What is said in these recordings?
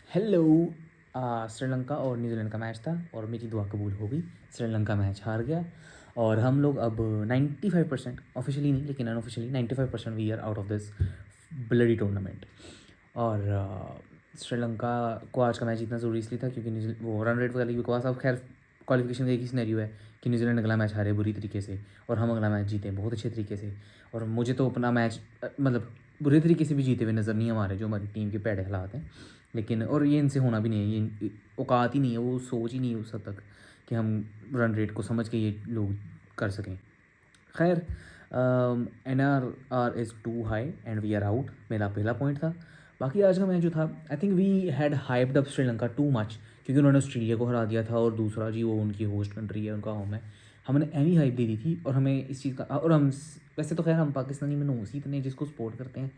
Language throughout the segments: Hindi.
हेलो। श्रीलंका और न्यूजीलैंड का मैच था और मेरी दुआ कबूल हो गई। श्रीलंका मैच हार गया और हम लोग अब 95% ऑफिशियली नहीं लेकिन unofficially 95% we are out of this bloody tournament. और श्रीलंका को आज का मैच जीतना ज़रूरी इसलिए था क्योंकि वो रन रेट वाली बकवास। अब खैर क्वालिफिकेशन का एक ही सिनेरियो है कि न्यूजीलैंड अगला मैच हारे बुरी तरीके से और हम अगला मैच जीते बहुत अच्छे तरीके से। और मुझे तो अपना मैच मतलब बुरे तरीके से भी जीते हुए नज़र नहीं आ रहे जो हमारी टीम के पैड़े हालात हैं। लेकिन और ये इनसे होना भी नहीं है, ये औकात ही नहीं है, वो सोच ही नहीं है उस हद तक कि हम रन रेट को समझ के ये लोग कर सकें। खैर NR is too high and we are out, मेरा पहला पॉइंट था। बाकी आज का मैच जो था I think we had hyped up Sri Lanka too much क्योंकि उन्होंने ऑस्ट्रेलिया को हरा दिया था और दूसरा जी वो उनकी होस्ट कंट्री है, उनका होम है। हमने एनी हाइप दे दी थी और हमें इस चीज़ का और हम वैसे तो खैर हम पाकिस्तानी मनहूस ही इतने जिसको सपोर्ट करते हैं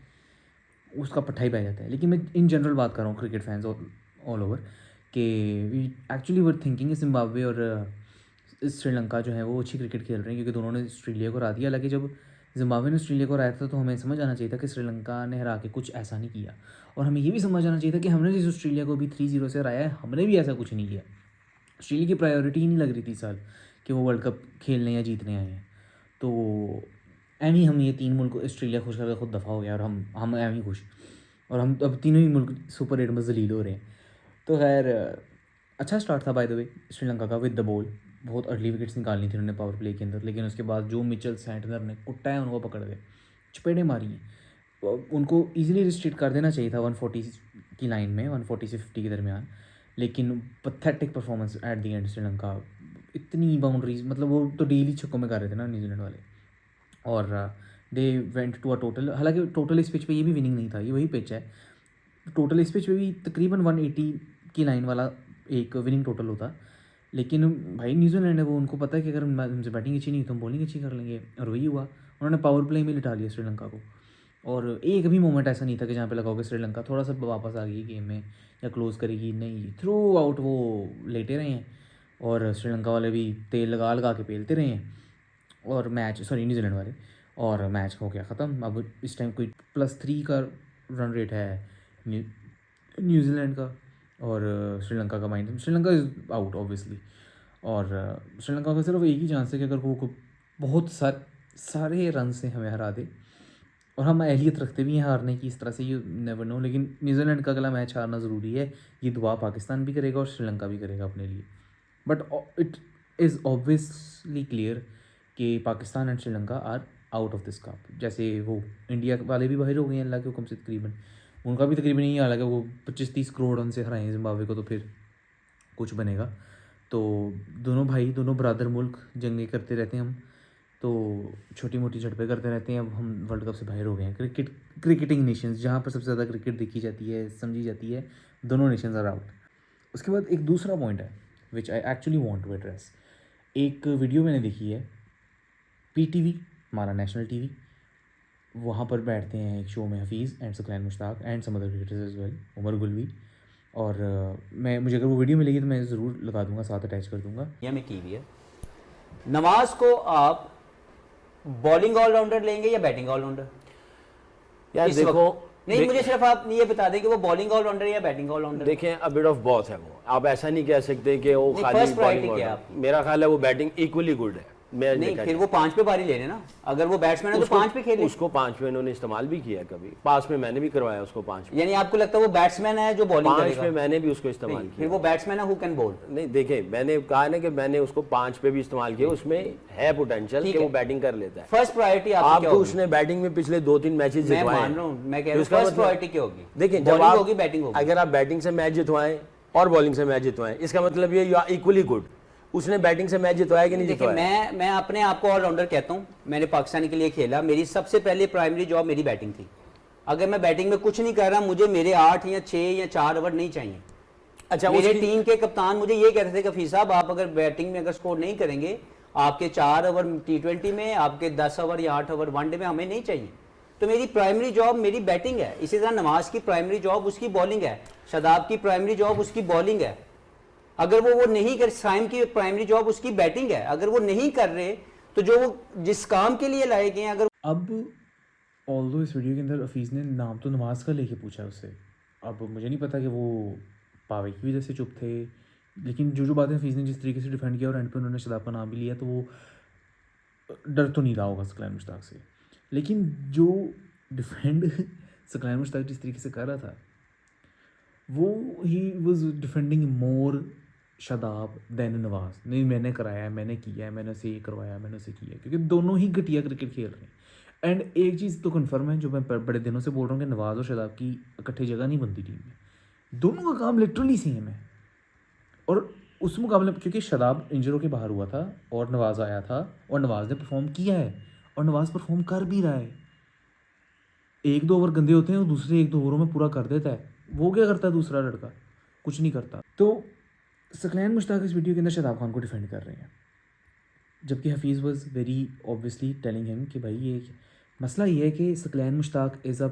उसका पट्टा ही पै जाता है। लेकिन मैं इन जनरल बात कर रहा हूँ क्रिकेट फैंस ऑल ओवर कि we actually were thinking Zimbabwe और श्रीलंका जो है वो अच्छी क्रिकेट खेल रहे हैं क्योंकि दोनों ने ऑस्ट्रेलिया को हरा दिया। हालांकि जब जिम्बाब्वे ने ऑस्ट्रेलिया को हराया था तो हमें समझ आना चाहिए था कि श्रीलंका ने हरा के कुछ ऐसा नहीं किया। और हमें ये भी समझ आना चाहिए था कि हमने जिस ऑस्ट्रेलिया को भी 3-0 से हराया है हमने भी ऐसा कुछ नहीं किया। ऑस्ट्रेलिया की प्रायोरिटी ही नहीं लग रही थी साल कि वो वर्ल्ड कप खेलने या जीतने आए हैं। तो एम ही हम ये तीन मुल्क ऑस्ट्रेलिया खुश करके खुद दफ़ा हो गया और हम एम ही खुश। और हम अब तीनों ही मुल्क सुपर 8 में जलील हो रहे हैं। तो खैर अच्छा स्टार्ट था बाय द वे श्रीलंका का विद द बॉल। बहुत अर्ली विकेट्स निकालनी थी उन्होंने पावर प्ले के अंदर, लेकिन उसके बाद जो मिचेल सेंटनर ने कुट्टा है उनको पकड़ के चपेटें मारी हैं। उनको ईजिली रिस्ट्रिक्ट कर देना चाहिए था 140 की लाइन में, 140 से 50 के दरमियान। लेकिन pathetic performance at the end Sri Lanka. इतनी बाउंड्रीज मतलब वो तो डेली छक्कों में कर रहे थे ना न्यूजीलैंड वाले। और they went to a total, हालांकि टोटल इस पिच पे ये भी विनिंग नहीं था, ये वही पिच है। टोटल इस पिच पे भी तकरीबन 180 की लाइन वाला एक विनिंग टोटल होता। लेकिन भाई न्यूजीलैंड है वो, उनको पता है कि अगर हमसे बैटिंग अच्छी नहीं तो हम बॉलिंग अच्छी कर लेंगे और वही हुआ। उन्होंने पावर प्ले में लिटा लिया श्रीलंका को। और एक भी मोमेंट ऐसा नहीं था कि जहाँ पे लगाओगे श्रीलंका थोड़ा सा वापस आ गई गेम में या क्लोज करेगी, नहीं, थ्रू आउट वो लेटे रहे हैं और श्रीलंका वाले भी तेल लगा लगा के पेलते रहे हैं। और मैच सॉरी न्यूजीलैंड वाले, और मैच हो गया ख़त्म। अब इस टाइम कोई +3 का रन रेट है न्यूजीलैंड का और श्रीलंका का श्रीलंका इज़ आउट ऑब्वियसली। और श्रीलंका का सिर्फ एक ही चांस है कि अगर वो बहुत सारे रन से हमें हरा दे, और हम अहलियत रखते भी हैं हारने की इस तरह से, यू नेवर नो। लेकिन न्यूजीलैंड का अगला मैच हारना ज़रूरी है, ये दुआ पाकिस्तान भी करेगा और श्रीलंका भी करेगा अपने लिए। But it is obviously clear कि Pakistan and Sri Lanka are out of this cup. जैसे वो इंडिया वाले भी बाहर हो गए हैं अल्लाह के हुक्म से तकरीबन, उनका भी तकरीबन यही हाल है कि वो 25-30 करोड़ रन से हराएं जिम्बाब्वे को तो फिर कुछ बनेगा। तो दोनों भाई दोनों बरादर मुल्क जंगे करते रहते हैं हम, तो छोटी मोटी झड़पें करते रहते हैं। अब हम वर्ल्ड कप से बाहर हो गए हैं। क्रिकेटिंग नेशंस जहाँ पर सबसे ज़्यादा क्रिकेट देखी जाती है समझी जाती है, दोनों नेशंस आर आउट। उसके बाद एक दूसरा पॉइंट है which I actually want to address. एक वीडियो मैंने देखी है PTV, हमारा नेशनल टीवी, वहाँ पर बैठते हैं एक शो में Hafeez and Saqlain Mushtaq and some other cricketers as well, Umar Gul भी। और मुझे अगर वो वीडियो मिलेगी तो मैं ज़रूर लगा दूंगा, साथ अटैच कर दूंगा। दुनिया में की हुई है। नवाज को आप बॉलिंग ऑलराउंडर लेंगे या बैटिंग ऑलराउंडर? यार देखो, नहीं, मुझे सिर्फ आप ये बता दें कि वो बॉलिंग ऑलराउंडर या बैटिंग ऑलराउंडर। देखें अ बिट ऑफ बोथ है वो, आप ऐसा नहीं कह सकते कि वो खाली फर्स्ट प्रायोरिटी बॉलिंग क्या ऑलराउंडर। मेरा ख्याल है वो बैटिंग इक्वली गुड है। नहीं, फिर वो 5 पे पारी लेने ना, अगर वो बैट्समैन है तो 5 पे खेले। उसको 5 पे इन्होंने इस्तेमाल भी किया, कभी पास में मैंने भी करवाया उसको 5 पे। यानी आपको लगता है वो बैट्समैन है जो बॉलिंग करेगा? 5 पे मैंने भी उसको इस्तेमाल किया। फिर वो बैट्समैन है हु कैन बॉल। नहीं देखें, मैंने कहा ना कि मैंने उसको 5 पे भी इस्तेमाल किया, उसमें है पोटेंशियल कि वो बैटिंग कर लेता है। फर्स्ट प्रायोरिटी आपको उसने बैटिंग में पिछले 2-3 मैचेस जितवाए। मैं मान रहा हूं, मैं कह रहा हूं फर्स्ट प्रायोरिटी क्या होगी? देखिए जब आप होगी बैटिंग होगी, अगर आप बैटिंग से मैच जितवाएं और बॉलिंग से मैच जितवाएं, इसका मतलब ये यू आर इक्वली गुड। उसने बैटिंग से मैच जितवाया कि नहीं जितवाया? मैं अपने आप को ऑलराउंडर कहता हूं। मैंने पाकिस्तान के लिए खेला, मेरी सबसे पहले प्राइमरी जॉब मेरी बैटिंग थी। अगर मैं बैटिंग में कुछ नहीं कर रहा, मुझे मेरे 8 या 6 या 4 ओवर नहीं चाहिए। अच्छा, मेरे टीम के कप्तान मुझे ये कहते थे कि हफीज साहब आप अगर बैटिंग में अगर स्कोर नहीं करेंगे, आपके 4 ओवर T20 में, आपके 10 ओवर या 8 ओवर वनडे में हमें नहीं चाहिए। तो मेरी प्राइमरी जॉब मेरी बैटिंग है। इसी तरह नवाज की प्राइमरी जॉब उसकी बॉलिंग है, शादाब की प्राइमरी जॉब उसकी बॉलिंग है। अगर वो नहीं कर, साइम की प्राइमरी जॉब उसकी बैटिंग है। अगर वो नहीं कर रहे तो जो वो जिस काम के लिए लाए गए हैं, अगर अब ऑल्दो इस वीडियो के अंदर हफीज़ ने नाम तो नमाज का लेके पूछा उससे। अब मुझे नहीं पता कि वो पावे की वजह से चुप थे, लेकिन जो बातें हफीज़ ने जिस तरीके से डिफेंड किया और एंड पे उन्होंने शदाब का नाम भी लिया, तो वो डर तो नहीं रहा होगा सकलैन मुश्ताक से। लेकिन जो डिफेंड सकलैन मुश्ताक जिस तरीके से कर रहा था, वो ही was defending more Shadab than Nawaz. नहीं मैंने कराया है, मैंने किया है, मैंने उसे ये करवाया, मैंने उसे किया है, क्योंकि दोनों ही घटिया क्रिकेट खेल रहे हैं। एंड एक चीज़ तो कन्फर्म है जो मैं बड़े दिनों से बोल रहा हूँ कि नवाज और शादाब की इकट्ठे जगह नहीं बनती टीम में। दोनों का काम लिटरली सेम है। और उस मुकाबले क्योंकि शादाब इंजर होकर बाहर हुआ था और नवाज आया था, और नवाज ने परफॉर्म किया है और नवाज परफॉर्म कर भी रहा है। 1-2 ओवर गंदे होते हैं, वो दूसरे 1-2 ओवरों में पूरा कर देता है। वो क्या करता है दूसरा लड़का? कुछ नहीं करता। तो सकलैन मुश्ताक इस वीडियो के अंदर शादाब खान को डिफेंड कर रहे हैं, जबकि Hafeez was very obviously telling him कि भाई ये मसला ये है कि सकलैन मुश्ताक इज़ अ,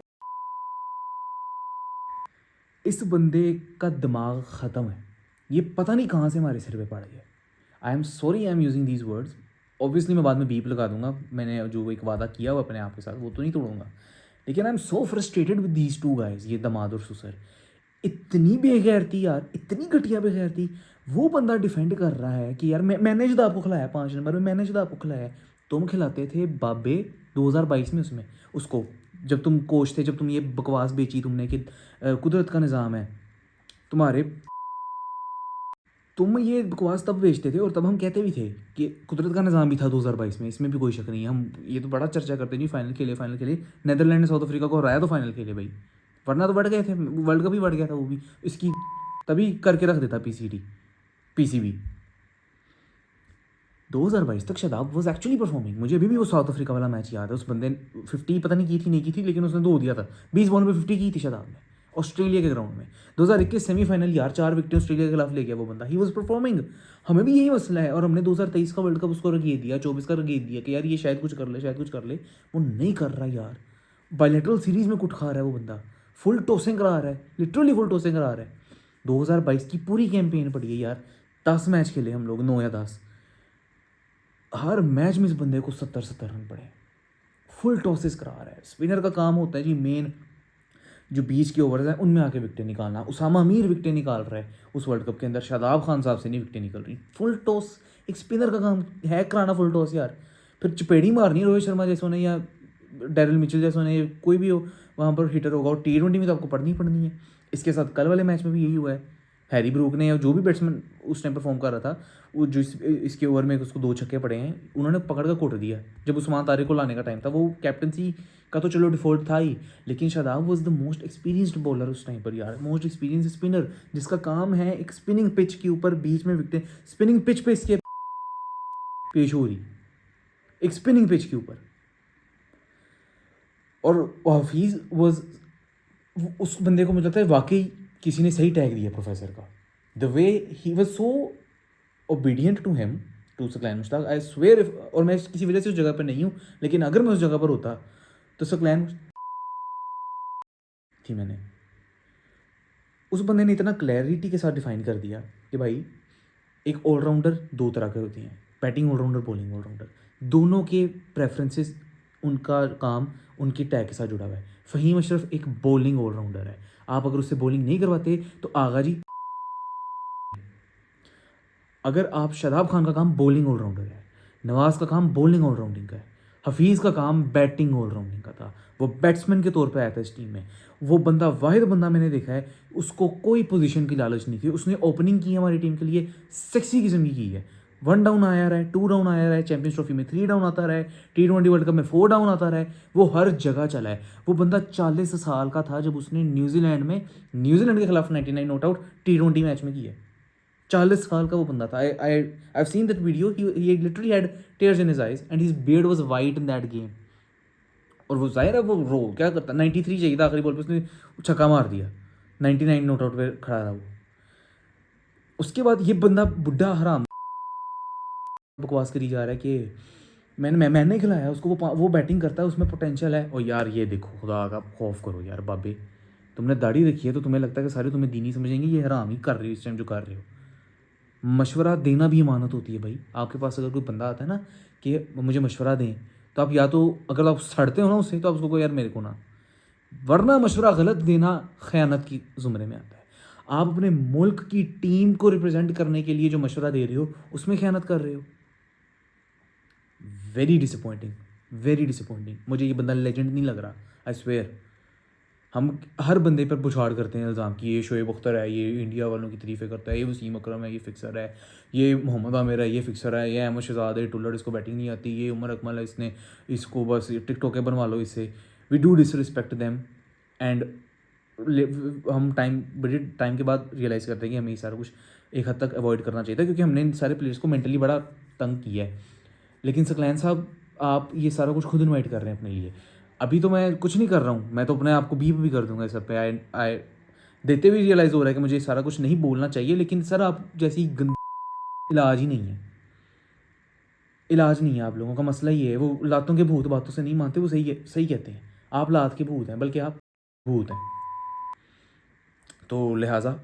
इस बंदे का दिमाग ख़त्म है। ये पता नहीं कहाँ से हमारे सिर पे पड़ गया। I am sorry I am using these words, obviously मैं बाद में बीप लगा दूंगा। मैंने जो एक वादा किया हुआ अपने आप के साथ वो तो नहीं तोड़ूंगा, लेकिन I am so frustrated with these two guys, ये दमाद और सुसर। इतनी बेगैरती यार, इतनी घटिया बेगैरती। वो बंदा डिफेंड कर रहा है कि यार मैंने जुदा आपको खिलाया 5 नंबर में, मैंने जुदा आपको खिलाया है। तुम खिलाते थे बाबे 2022 में उसमें उसको, जब तुम कोच थे, जब तुम ये बकवास बेची तुमने कि कुदरत का निज़ाम है तुम्हारे, तुम ये बकवास तब बेचते थे और तब हम कहते भी थे कि कुदरत का निज़ाम भी था 2022 में, इसमें भी कोई शक नहीं है। हम ये तो बड़ा चर्चा करते नहीं, फाइनल खेले नेदरलैंड ने साउथ अफ्रीका को हराया तो फाइनल खेले भाई, वरना तो बढ़ गए थे, वर्ल्ड कप ही बढ़ गया था वो भी। इसकी तभी करके रख देता पीसीबी। 2022 तक शादाब वॉज एक्चुअली परफॉर्मिंग। मुझे अभी भी वो साउथ अफ्रीका वाला मैच याद है, उस बंदे 50 पता नहीं की थी नहीं की थी, लेकिन उसने 2 दिया था। 20 बॉल में 50 की थी शादाब ने ऑस्ट्रेलिया के ग्राउंड में। 2021 सेमीफाइनल यार 4 विकेट ऑस्ट्रेलिया के खिलाफ ले गया वो बंदा, ही वॉज परफॉर्मिंग। हमें भी यही मसला है, और हमने 2023 का वर्ल्ड कप उसको रगेद दिया, 24 का रगेद दिया कि यार ये शायद कुछ कर ले, शायद कुछ कर ले। वो नहीं कर रहा यार, बायलैटरल सीरीज़ में कुछ खा रहा है वो बंदा, फुल टॉसिंग करा रहा है, लिटरली फुल टॉसिंग करा रहा है। 2022 की पूरी कैंपेन पड़ी है यार, 10 मैच खेले हम लोग, 9 या 10, हर मैच में इस बंदे को 70 रन पड़े, फुल टॉसेस करा रहा है। स्पिनर का काम होता है जी मेन, जो बीच के ओवर्स हैं उनमें आके विकटें निकालना। उसामा मीर विकटें निकाल रहा है उस वर्ल्ड कप के अंदर, शादाब खान साहब से नहीं विकटें निकल रही। फुल टॉस एक स्पिनर का काम है कराना, फुल टॉस यार। फिर चपेड़ी मारनी है रोहित शर्मा जैसे ने या डेरिल मिचेल जैसे ने, कोई भी हो वहाँ पर हिटर होगा। और T20 में तो आपको पढ़नी है। इसके साथ कल वाले मैच में भी यही हुआ है। हैरी ब्रूक ने या जो भी बैट्समैन उस टाइम परफॉर्म कर रहा था, वो जो इसके ओवर में उसको 2 छक्के पड़े हैं, उन्होंने पकड़ कर कोट दिया। जब उस्मान तारिक को लाने का टाइम था, वो कैप्टनसी का तो चलो डिफॉल्ट था ही, लेकिन Shadab was the most experienced bowler उस टाइम पर यार, मोस्ट एक्सपीरियंस स्पिनर, जिसका काम है एक स्पिनिंग पिच के ऊपर बीच में विकटें, स्पिनिंग पिच पे इसके पेश हो रही, एक स्पिनिंग पिच के ऊपर। और हफीज़ वॉज, उस बंदे को मुझे लगता है वाकई किसी ने सही टैग दिया प्रोफेसर का, the way he was so obedient to him, to Saqlain Mushtaq. I swear, और मैं किसी वजह से उस जगह पर नहीं हूँ, लेकिन अगर मैं उस जगह पर होता तो सकलैन थी। मैंने उस बंदे ने इतना क्लैरिटी के साथ डिफाइन कर दिया कि भाई एक ऑलराउंडर 2 तरह के होते हैं, बैटिंग ऑलराउंडर, बॉलिंग ऑलराउंडर, दोनों के प्रेफरेंसेस, उनका काम उनके टैग के साथ जुड़ा हुआ है। फ़हीम अशरफ एक बॉलिंग ऑलराउंडर है, आप अगर उससे बॉलिंग नहीं करवाते तो आगा जी। अगर आप शादाब खान का काम बॉलिंग ऑलराउंडर है, नवाज़ का काम बॉलिंग ऑलराउंडिंग का है, हफीज़ का काम बैटिंग ऑलराउंडिंग का था। वो बैट्समैन के तौर पे आया था इस टीम में। वो बंदा वाहिद बंदा मैंने देखा है, उसको कोई पोजीशन की लालच नहीं थी। उसने ओपनिंग की हमारी टीम के लिए, सेक्सी किस्म की है। 1 डाउन आया रहा है, 2 डाउन आया रहा है, चैंपियंस ट्रॉफी में 3 डाउन आता रहा है, T20 वर्ल्ड कप में 4 डाउन आता रहा है, वो हर जगह चला है। वो बंदा 40 साल का था जब उसने न्यूजीलैंड के खिलाफ 99 नॉट आउट T20 मैच में किया। 40 साल का वो बंदा था। I've seen that video. He literally had tears in his eyes and his beard was white in that game. और वो जाहिर है वो रो क्या करता, 93 चाहिए था आखिरी बॉल पे, उसने छक्का मार दिया, 99 नॉट आउट पे खड़ा था वो। उसके बाद ये बंदा बुढ़ा हराम बकवास करी जा रहा है कि मैंने खिलाया उसको, वो बैटिंग करता है, उसमें पोटेंशियल है। और यार ये देखो, खुदा का खौफ करो यार बाबे, तुमने दाढ़ी रखी है तो तुम्हें लगता है कि सारे तुम्हें दीनी समझेंगे, ये हराम ही कर रहे हो इस टाइम जो कर रहे हो। मशवरा देना भी इमानत होती है भाई। आपके पास अगर कोई बंदा आता है ना कि मुझे मशवरा दें, तो आप या तो अगर आप सड़ते हो ना उससे, तो आप उसको यार मेरे को ना, वरना मशवरा गलत देना ख़यानत की ज़ुमरे में आता है। आप अपने मुल्क की टीम को रिप्रेजेंट करने के लिए जो मशवरा दे रहे हो उसमें खयानत कर रहे हो। Very disappointing, very disappointing. मुझे ये बंदा लेजेंड नहीं लग रहा, आई स्वेयर। हम हर बंदे पर बुछाड़ करते हैं इल्ज़ाम कि ये शोएब अख्तर है, ये इंडिया वालों की तारीफ़ें करता है, ये वसीम अकरम है, ये फिक्सर है, ये मोहम्मद आमिर है, ये फिक्सर है, ये अहमद शहजाद है टुल्लड़, इसको बैटिंग नहीं आती, ये उमर अकमल है, इसने इसको बस टिकटॉक बनवा लो इससे। We do disrespect them and हम बड़े टाइम के बाद रियलाइज़ करते हैं कि हमें ये सारा कुछ एक हद तक अवॉइड करना चाहिए था, क्योंकि हमने इन सारे प्लेयर्स को मेंटली बड़ा तंग किया है। लेकिन सकलैन साहब, आप ये सारा कुछ खुद इन्वाइट कर रहे हैं अपने लिए। अभी तो मैं कुछ नहीं कर रहा हूँ, मैं तो अपने आप को बीप भी कर दूंगा इस सब पे। आई देते हुए रियलाइज़ हो रहा है कि मुझे सारा कुछ नहीं बोलना चाहिए, लेकिन सर आप जैसी इलाज ही नहीं है, इलाज नहीं है। आप लोगों का मसला ही है, वो लातों के भूत बातों से नहीं मानते, वो सही कहते हैं। आप लात के भूत हैं, बल्कि आप भूत हैं। तो लिहाजा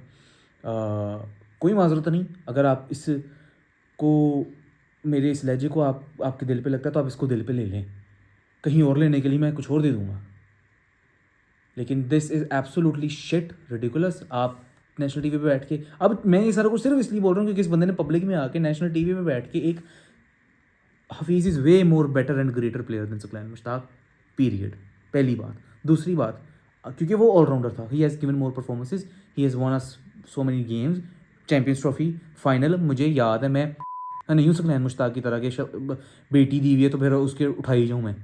कोई माजरत नहीं, अगर आप इसको मेरे इस लहजे को आपके दिल पे लगता है तो आप इसको दिल पे ले लें, कहीं और लेने के लिए मैं कुछ और दे दूँगा। लेकिन this is absolutely shit, ridiculous. आप नेशनल टीवी पे बैठ के, अब मैं ये सारा कुछ सिर्फ इसलिए बोल रहा हूँ क्योंकि इस बंदे ने पब्लिक में आके नेशनल टीवी पे बैठ के एक Hafeez is way more better and greater player than Saqlain Mushtaq, period. पहली बात। दूसरी बात, क्योंकि वो ऑलराउंडर था, he has given more performances, he has won us so many games, champions trophy final मुझे याद है। मैं नहीं हूँ सकलैन मुश्ताक की तरह के बेटी दी हुई है तो फिर उसके उठाई जाऊँ मैं।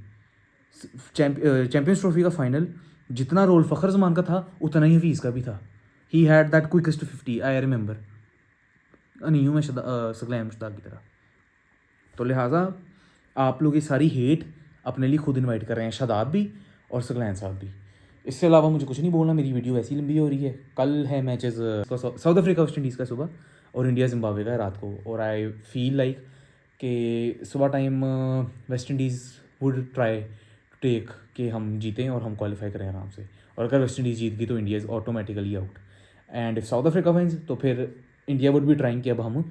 चैम्पियंस ट्रॉफी का फाइनल जितना रोल फ़खर जमान का था उतना ही हफीज़ का भी था। He had that quickest 50, I remember. नहीं हूँ मैं सकलैन मुश्ताक की तरह। तो लिहाजा आप लोग ये सारी हेट अपने लिए खुद इनवाइट कर रहे हैं, शादाब भी और सकलैन साहब भी। इससे अलावा मुझे कुछ नहीं बोलना, मेरी वीडियो वैसी लंबी हो रही है। कल है matches south Africa West Indies का सुबह और इंडिया जिम्बाब्वे का रात को, और आई फील लाइक कि सुबह time West Indies would try to take कि हम जीतें और हम क्वालिफाई करें आराम से, और अगर वेस्ट इंडीज़ जीत गई तो India is automatically out. And if South Africa wins तो फिर इंडिया वुड भी ट्राइंग कि अब हम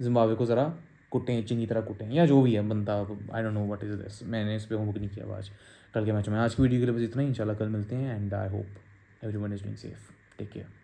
जिम्बाब्वे को ज़रा कुटें, चंगी तरह कुटें, या जो भी है बंदा। I don't know what is this, मैंने इस पर होमवर्क नहीं किया आज कल के मैच में। आज की वीडियो के लिए बस इतना ही, इंशाल्लाह कल मिलते हैं and I hope everyone is doing safe. Take care.